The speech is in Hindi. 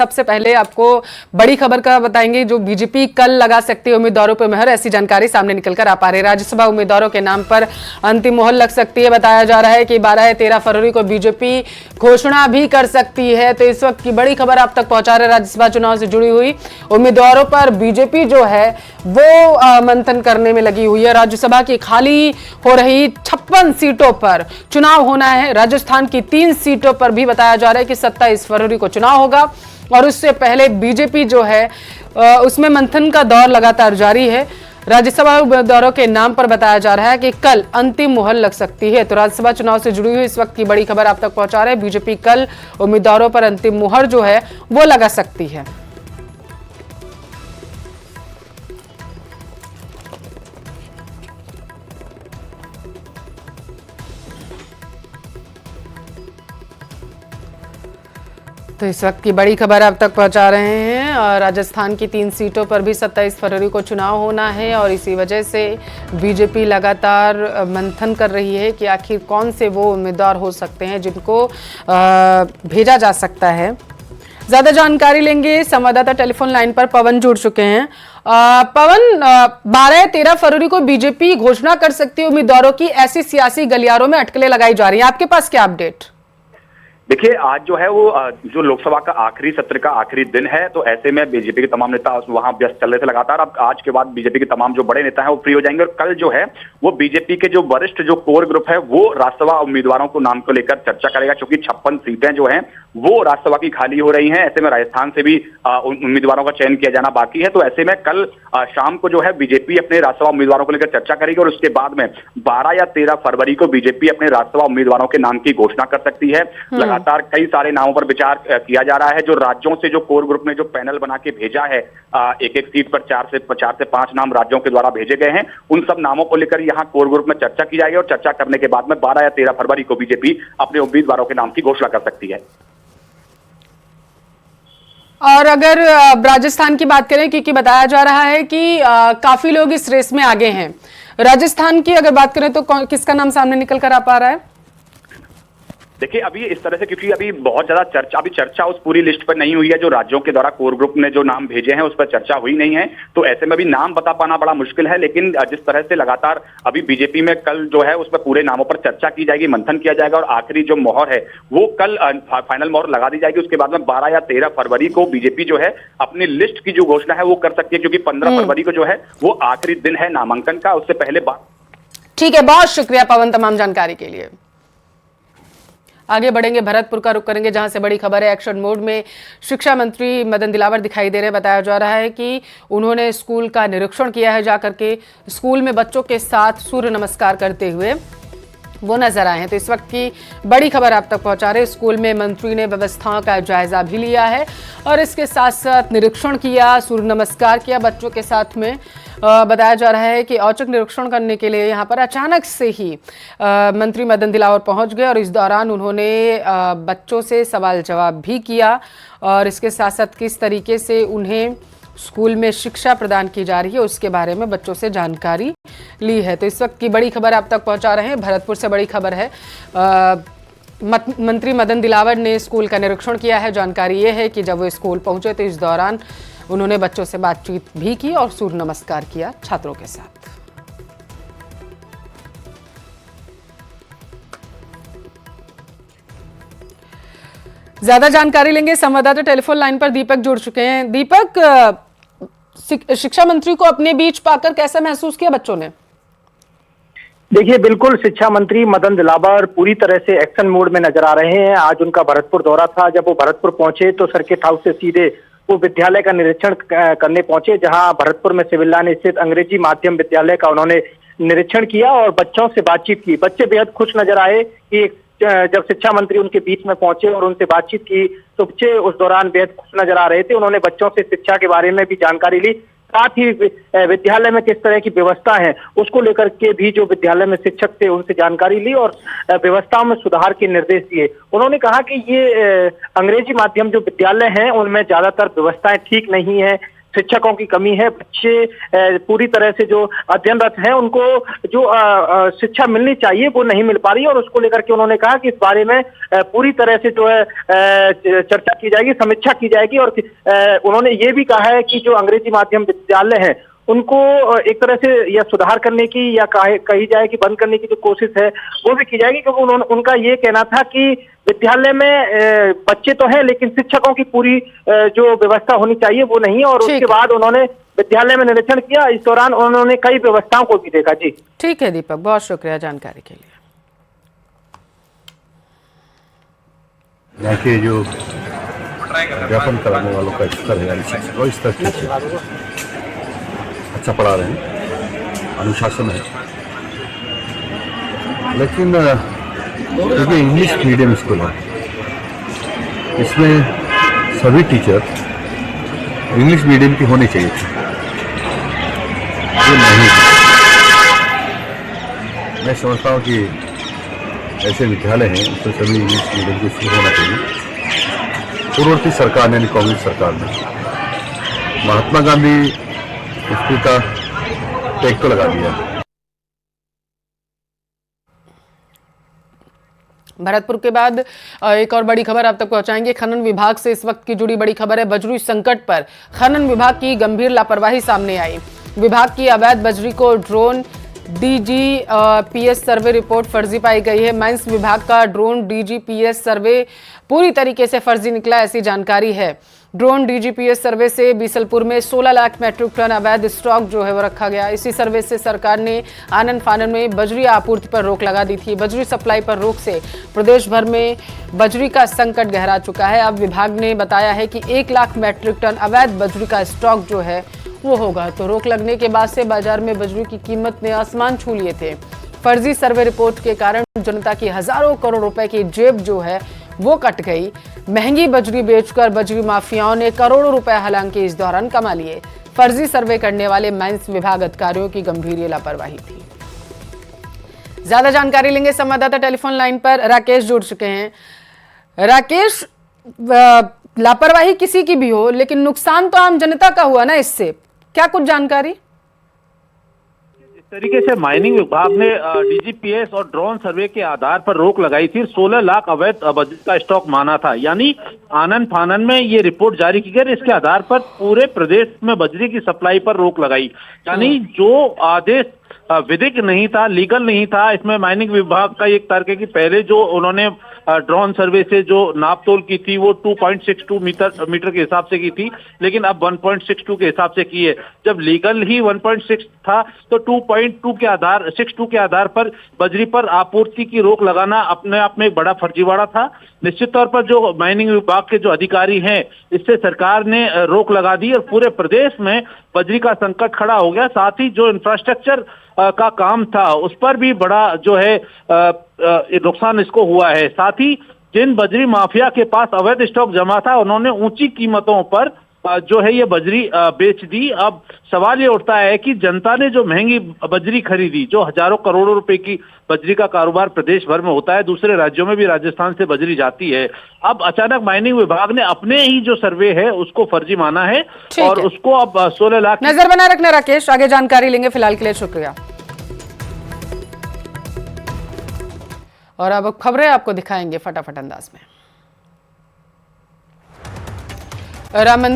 सबसे पहले आपको बड़ी खबर का बताएंगे, जो बीजेपी कल लगा सकती है उम्मीदवारों पर मोहर। ऐसी जानकारी सामने निकलकर आ पा रही है। राज्यसभा उम्मीदवारों के नाम पर अंतिम मोहर लग सकती है। बताया जा रहा है कि 12 या 13 फरवरी को बीजेपी घोषणा भी कर सकती है। तो इस वक्त की बड़ी खबर आप तक पहुंचा रहे राज्यसभा चुनाव से जुड़ी हुई उम्मीदवारों पर बीजेपी जो है वो मंथन करने में लगी हुई है। राज्यसभा की खाली हो रही 56 सीटों पर चुनाव होना है। राजस्थान की 3 सीटों पर भी बताया जा रहा है कि 27 फरवरी को चुनाव होगा और उससे पहले बीजेपी जो है उसमें मंथन का दौर लगातार जारी है। राज्यसभा उम्मीदवारों के नाम पर बताया जा रहा है कि कल अंतिम मुहर लग सकती है। तो राज्यसभा चुनाव से जुड़ी हुई इस वक्त की बड़ी खबर आप तक पहुंचा रहे हैं। बीजेपी कल उम्मीदवारों पर अंतिम मुहर जो है वो लगा सकती है। तो इस वक्त की बड़ी खबर आप तक पहुंचा रहे हैं। और राजस्थान की 3 सीटों पर भी 27 फरवरी को चुनाव होना है और इसी वजह से बीजेपी लगातार मंथन कर रही है कि आखिर कौन से वो उम्मीदवार हो सकते हैं जिनको भेजा जा सकता है। ज्यादा जानकारी लेंगे, संवाददाता टेलीफोन लाइन पर पवन जुड़ चुके हैं। पवन, 12 या 13 फरवरी को बीजेपी घोषणा कर सकती है उम्मीदवारों की, ऐसी सियासी गलियारों में अटकलें लगाई जा रही हैं। आपके पास क्या अपडेट? देखिए, आज जो है वो जो लोकसभा का आखिरी सत्र का आखिरी दिन है, तो ऐसे में बीजेपी के तमाम नेता वहां व्यस्त चल रहे थे लगातार। अब आज के बाद बीजेपी के तमाम जो बड़े नेता हैं वो फ्री हो जाएंगे और कल जो है वो बीजेपी के जो वरिष्ठ जो कोर ग्रुप है वो राज्यसभा उम्मीदवारों को नाम को लेकर चर्चा करेगा, क्योंकि 56 सीटें जो हैं वो राज्यसभा की खाली हो रही हैं। ऐसे में राजस्थान से भी उम्मीदवारों का चयन किया जाना बाकी है। तो ऐसे में कल शाम को जो है बीजेपी अपने राज्यसभा उम्मीदवारों को लेकर चर्चा करेगी और उसके बाद में 12 या 13 फरवरी को बीजेपी अपने राज्यसभा उम्मीदवारों के नाम की घोषणा कर सकती है। लगातार कई सारे नामों पर विचार किया जा रहा है। जो राज्यों से जो कोर ग्रुप ने जो पैनल बना के भेजा है, एक एक सीट पर 4 से 5 नाम राज्यों के द्वारा भेजे गए हैं, उन सब नामों को लेकर यहाँ कोर ग्रुप में चर्चा की जाएगी और चर्चा करने के बाद में 12 या 13 फरवरी को बीजेपी अपने उम्मीदवारों के नाम की घोषणा कर सकती है। और अगर राजस्थान की बात करें, क्योंकि बताया जा रहा है कि काफी लोग इस रेस में आगे हैं, राजस्थान की अगर बात करें तो किसका नाम सामने निकल कर आ पा रहा है? देखिए, अभी इस तरह से, क्योंकि अभी बहुत ज्यादा चर्चा उस पूरी लिस्ट पर नहीं हुई है जो राज्यों के द्वारा कोर ग्रुप ने जो नाम भेजे हैं उस पर चर्चा हुई नहीं है, तो ऐसे में भी नाम बता पाना बड़ा मुश्किल है। लेकिन जिस तरह से लगातार अभी बीजेपी में कल जो है उस पर पूरे नामों पर चर्चा की जाएगी, मंथन किया जाएगा और आखिरी जो मोहर है वो कल फाइनल मोहर लगा दी जाएगी। उसके बाद में 12 या 13 फरवरी को बीजेपी जो है अपनी लिस्ट की जो घोषणा है वो कर सकती है, क्योंकि 15 फरवरी को जो है वो आखिरी दिन है नामांकन का। उससे पहले बात। ठीक है, बहुत शुक्रिया पवन तमाम जानकारी के लिए। आगे बढ़ेंगे, भरतपुर का रुख करेंगे जहां से बड़ी खबर है। एक्शन मोड में शिक्षा मंत्री मदन दिलावर दिखाई दे रहे हैं। बताया जा रहा है कि उन्होंने स्कूल का निरीक्षण किया है, जाकर के स्कूल में बच्चों के साथ सूर्य नमस्कार करते हुए वो नजर आए हैं। तो इस वक्त की बड़ी खबर आप तक पहुंचा रहे। स्कूल में मंत्री ने व्यवस्थाओं का जायजा भी लिया है और इसके साथ साथ निरीक्षण किया, सूर्य नमस्कार किया बच्चों के साथ में। बताया जा रहा है कि औचक निरीक्षण करने के लिए यहाँ पर अचानक से ही मंत्री मदन दिलावर पहुंच गए और इस दौरान उन्होंने बच्चों से सवाल जवाब भी किया और इसके साथ साथ किस तरीके से उन्हें स्कूल में शिक्षा प्रदान की जा रही है उसके बारे में बच्चों से जानकारी ली है। तो इस वक्त की बड़ी खबर आप तक पहुंचा रहे हैं। भरतपुर से बड़ी खबर है। मंत्री मदन दिलावर ने स्कूल का निरीक्षण किया है। जानकारी ये है कि जब वो स्कूल पहुंचे तो इस दौरान उन्होंने बच्चों से बातचीत भी की और सूर्य नमस्कार किया छात्रों के साथ। ज्यादा जानकारी लेंगे, संवाददाता टेलीफोन लाइन पर दीपक जुड़ चुके हैं। दीपक, शिक्षा मंत्री को अपने बीच पाकर कैसा महसूस किया बच्चों ने? देखिए, बिल्कुल शिक्षा मंत्री मदन दिलावर पूरी तरह से एक्शन मोड में नजर आ रहे हैं। आज उनका भरतपुर दौरा था। जब वो भरतपुर पहुंचे तो सर्किट हाउस से सीधे वो विद्यालय का निरीक्षण करने पहुंचे, जहां भरतपुर में सिविल लाइन स्थित अंग्रेजी माध्यम विद्यालय का उन्होंने निरीक्षण किया और बच्चों से बातचीत की। बच्चे बेहद खुश नजर आए कि जब शिक्षा मंत्री उनके बीच में पहुंचे और उनसे बातचीत की तो बच्चे उस दौरान बेहद खुश नजर आ रहे थे। उन्होंने बच्चों से शिक्षा के बारे में भी जानकारी ली, साथ ही विद्यालय में किस तरह की व्यवस्था है उसको लेकर के भी जो विद्यालय में शिक्षक थे उनसे जानकारी ली और व्यवस्थाओं में सुधार के निर्देश दिए। उन्होंने कहा कि ये अंग्रेजी माध्यम जो विद्यालय हैं उनमें ज्यादातर व्यवस्थाएं ठीक नहीं है, शिक्षकों की कमी है, बच्चे पूरी तरह से जो अध्ययनरत हैं उनको जो शिक्षा मिलनी चाहिए वो नहीं मिल पा रही है, और उसको लेकर के उन्होंने कहा कि इस बारे में पूरी तरह से जो है चर्चा की जाएगी, समीक्षा की जाएगी। और उन्होंने ये भी कहा है कि जो अंग्रेजी माध्यम विद्यालय है उनको एक तरह से या सुधार करने की या कही जाए कि बंद करने की जो कोशिश है वो भी की जाएगी, क्योंकि उनका ये कहना था कि विद्यालय में बच्चे तो हैं लेकिन शिक्षकों की पूरी जो व्यवस्था होनी चाहिए वो नहीं है। और उसके बाद उन्होंने विद्यालय में निरीक्षण किया, इस दौरान उन्होंने कई व्यवस्थाओं को भी देखा। जी ठीक है दीपक, बहुत शुक्रिया जानकारी के लिए। यहाँ के जो अध्यापन कराने वालों का स्तर है, यानी शिक्षकों स्तर अच्छा पढ़ा रहे हैं, अनुशासन है, लेकिन क्योंकि इंग्लिश मीडियम स्कूल है, इसमें सभी टीचर इंग्लिश मीडियम की होनी चाहिए थी, ये नहीं। मैं समझता हूँ कि ऐसे विद्यालय हैं उसमें सभी इंग्लिश मीडियम के स्कूल होना चाहिए। पूर्ववर्ती सरकार ने, यानी कांग्रेस सरकार ने महात्मा गांधी स्कूल का टैग तो लगा दिया। भरतपुर के बाद एक और बड़ी खबर आप तक पहुंचाएंगे। खनन विभाग से इस वक्त की जुड़ी बड़ी खबर है। बजरी संकट पर खनन विभाग की गंभीर लापरवाही सामने आई। विभाग की अवैध बजरी को ड्रोन डीजीपीएस सर्वे रिपोर्ट फर्जी पाई गई है। माइंस विभाग का ड्रोन डीजीपीएस सर्वे पूरी तरीके से फर्जी निकला, ऐसी जानकारी है। ड्रोन डीजीपीएस सर्वे से बीसलपुर में 16 लाख मैट्रिक टन अवैध स्टॉक जो है वो रखा गया। इसी सर्वे से सरकार ने आनन फानन में बजरी आपूर्ति पर रोक लगा दी थी। बजरी सप्लाई पर रोक से प्रदेश भर में बजरी का संकट गहरा चुका है। अब विभाग ने बताया है कि 1 लाख मैट्रिक टन अवैध बजरी का स्टॉक जो है वो होगा। तो रोक लगने के बाद से बाजार में बजरी की कीमत ने आसमान छू लिए थे। फर्जी सर्वे रिपोर्ट के कारण जनता की हजारों करोड़ रुपए की जेब जो है वो कट गई। महंगी बजरी बेचकर बजरी माफियाओं ने करोड़ों रुपए हालांकि इस दौरान कमा लिए। फर्जी सर्वे करने वाले माइंस विभाग अधिकारियों की गंभीर लापरवाही थी। ज्यादा जानकारी लेंगे, संवाददाता टेलीफोन लाइन पर राकेश जुड़ चुके हैं। राकेश, लापरवाही किसी की भी हो लेकिन नुकसान तो आम जनता का हुआ ना, इससे क्या कुछ जानकारी? तरीके से माइनिंग विभाग ने डीजीपीएस और ड्रोन सर्वे के आधार पर रोक लगाई थी। 16 लाख अवैध बजरी का स्टॉक माना था, यानी आनन फानन में ये रिपोर्ट जारी की गई। इसके आधार पर पूरे प्रदेश में बजरी की सप्लाई पर रोक लगाई, यानी जो आदेश विधिक नहीं था, लीगल नहीं था। इसमें माइनिंग विभाग का एक तर्क है कि पहले जो उन्होंने ड्रोन सर्वे से जो नापतोल की थी वो 2.62 मीटर के हिसाब से की थी, लेकिन अब 1.62 के हिसाब से की है। जब लीगल ही 1.6 था तो 2.62 के आधार पर बजरी पर आपूर्ति की रोक लगाना अपने आप में एक बड़ा फर्जीवाड़ा था। निश्चित तौर पर जो माइनिंग विभाग के जो अधिकारी हैं, इससे सरकार ने रोक लगा दी और पूरे प्रदेश में बजरी का संकट खड़ा हो गया। साथ ही जो इंफ्रास्ट्रक्चर का काम था उस पर भी बड़ा जो है नुकसान इसको हुआ है। साथ ही जिन बजरी माफिया के पास अवैध स्टॉक जमा था उन्होंने ऊंची कीमतों पर जो है ये बजरी बेच दी। अब सवाल ये उठता है कि जनता ने जो महंगी बजरी खरीदी, जो हजारों करोड़ों रुपए की बजरी का कारोबार प्रदेश भर में होता है, दूसरे राज्यों में भी राजस्थान से बजरी जाती है, अब अचानक माइनिंग विभाग ने अपने ही जो सर्वे है उसको फर्जी माना है और उसको अब 16 लाख। नजर बना रखना राकेश, आगे जानकारी लेंगे। फिलहाल के लिए शुक्रिया। और अब खबरें आपको दिखाएंगे फटाफट अंदाज में। राम मंदिर